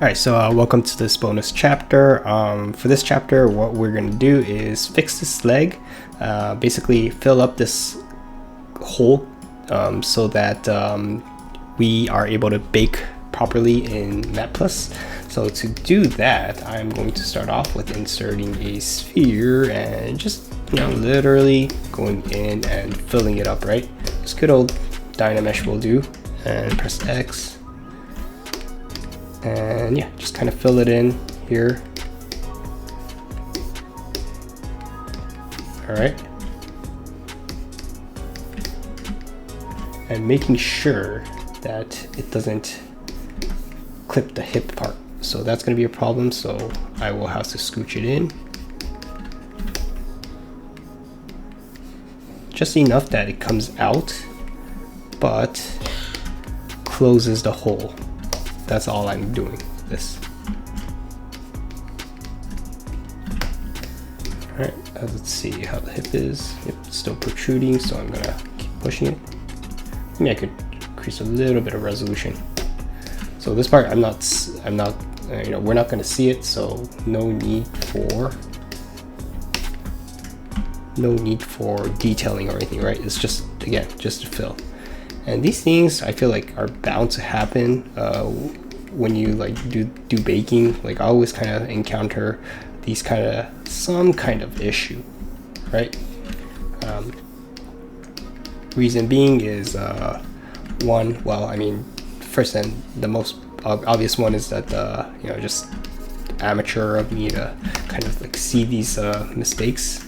Alright, so welcome to this bonus chapter. For this chapter, what we're going to do is fix this leg, basically fill up this hole so that we are able to bake properly in Mat+. So to do that, I'm going to start off with inserting a sphere and just, literally going in and filling it up, right? This good old Dynamesh will do, and press X. And yeah, just kind of fill it in here. All right. And making sure that it doesn't clip the hip part. So that's going to be a problem. So I will have to scooch it in. Just enough that it comes out, but closes the hole. That's all I'm doing with this. Alright, let's see how the hip is. Yep, it's still protruding, so I'm gonna keep pushing it. Maybe I could increase a little bit of resolution. So this part, I'm not, we're not gonna see it, so no need for detailing or anything, right? It's just, again, just to fill. And these things I feel like are bound to happen when you do baking. Like I always kind of encounter these some kind of issue, right? Reason being is one, well, I mean, first and the most obvious one is that just amateur of me to kind of like see these mistakes,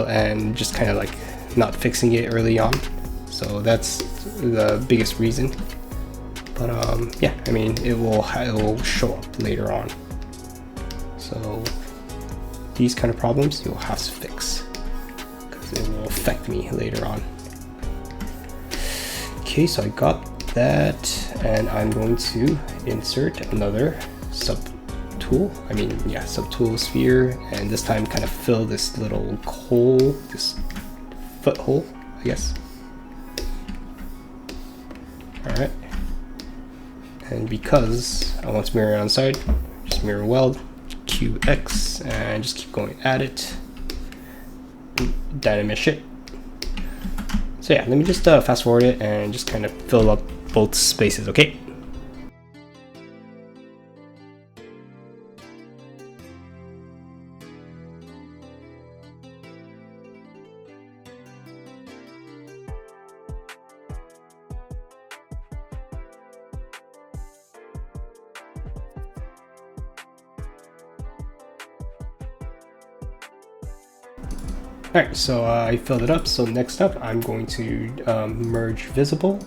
and just kind of like not fixing it early on. So that's the biggest reason. But yeah, I mean, it will show up later on. So these kind of problems you'll have to fix because it will affect me later on. Okay, so I got that, and I'm going to insert another subtool sphere, and this time kind of fill this little hole, this foot hole, I guess. Alright, and because I want to mirror it on the side, just mirror weld, QX, and just keep going at it, Dynamesh it. So yeah, let me just fast forward it and just kind of fill up both spaces, okay? Alright, so I filled it up. So next up, I'm going to merge visible,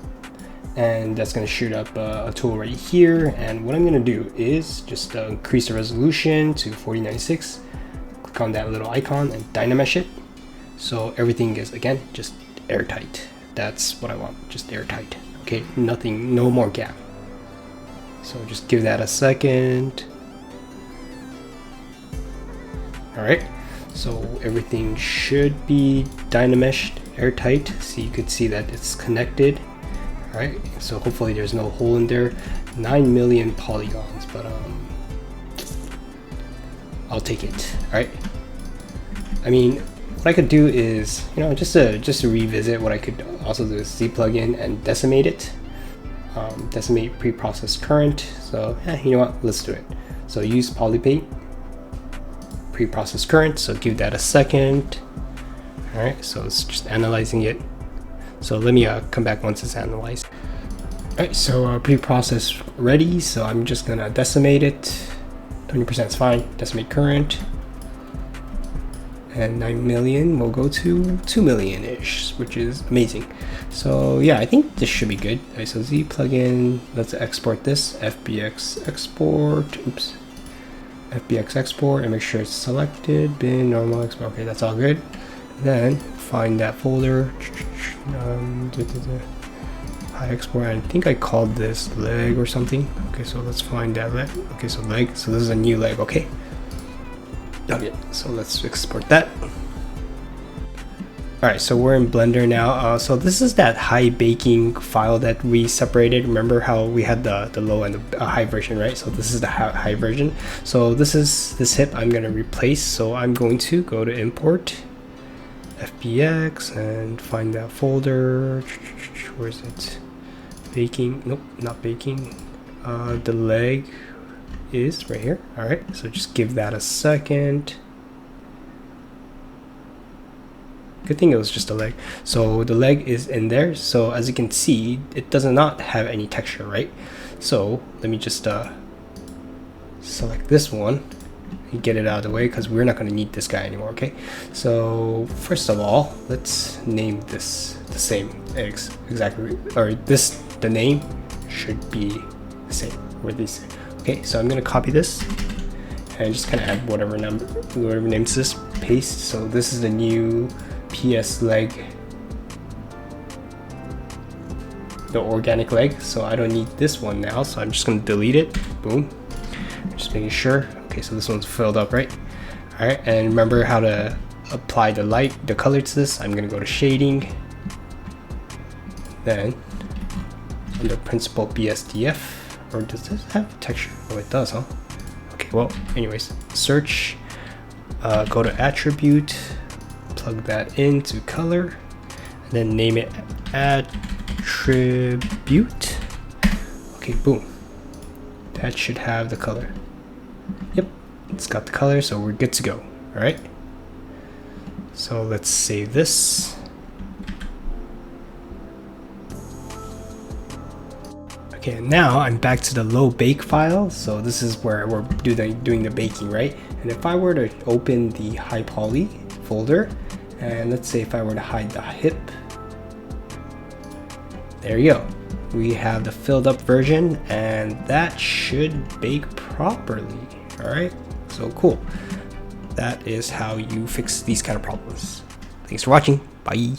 and that's going to shoot up a tool right here. And what I'm going to do is just increase the resolution to 4096, click on that little icon and Dynamesh it. So everything is, again, just airtight. That's what I want, just airtight. Okay, nothing, no more gap. So just give that a second. Alright. So everything should be Dynameshed airtight, so you could see that it's connected. All right, so hopefully there's no hole in there. 9 million polygons, but I'll take it. All right. I mean, what I could do is, just to revisit, what I could also do is Z plugin and decimate it. Decimate pre-processed current. So yeah, you know what? Let's do it. So use polypaint. Pre-processed current, so give that a second. All right, so it's just analyzing it. So let me come back once it's analyzed. All right, so pre-processed ready, so I'm just gonna decimate it. 20% is fine. Decimate current, and 9 million will go to 2 million-ish, which is amazing. So yeah, I think this should be good. All right, so Z plugin, let's export this, FBX export, oops. FBX export, and make sure it's selected, bin, normal export. Okay, that's all good. Then find that folder, high export. I think I called this leg or something. Okay, so let's find that leg. Okay, so leg, so this is a new leg. Okay, so let's export that. Alright, so we're in Blender now. So this is that high baking file that we separated. Remember how we had the low and the high version, right? So this is the high version. So this is this hip I'm going to replace. So I'm going to go to import FBX and find that folder. Where is it? Baking. Nope, not baking. The leg is right here. Alright, so just give that a second. Good thing it was just a leg. So the leg is in there. So as you can see, it does not have any texture, right? So let me just select this one and get it out of the way because we're not going to need this guy anymore. Okay. So first of all, let's name this the same exactly, or this the name should be the same. Where these? Okay. So I'm going to copy this and just kind of add whatever names this. Paste. So this is the new PS leg, the organic leg, so I don't need this one now, so I'm just going to delete it. Boom. Just making sure. Okay, so this one's filled up, right? All right, and remember how to apply the color to this. I'm going to go to shading, then under principled BSDF, or does this have texture? Oh, it does, huh? Okay, well, anyways, search, go to attribute, plug that into color, and then name it attribute. Okay, boom. That should have the color. Yep, it's got the color, so we're good to go. All right. So let's save this. Okay, now I'm back to the low bake file. So this is where we're doing the baking, right? And if I were to open the Highpoly folder, and let's say if I were to hide the hip, there you go. We have the filled up version, and that should bake properly. All right, so cool. That is how you fix these kind of problems. Thanks for watching. Bye.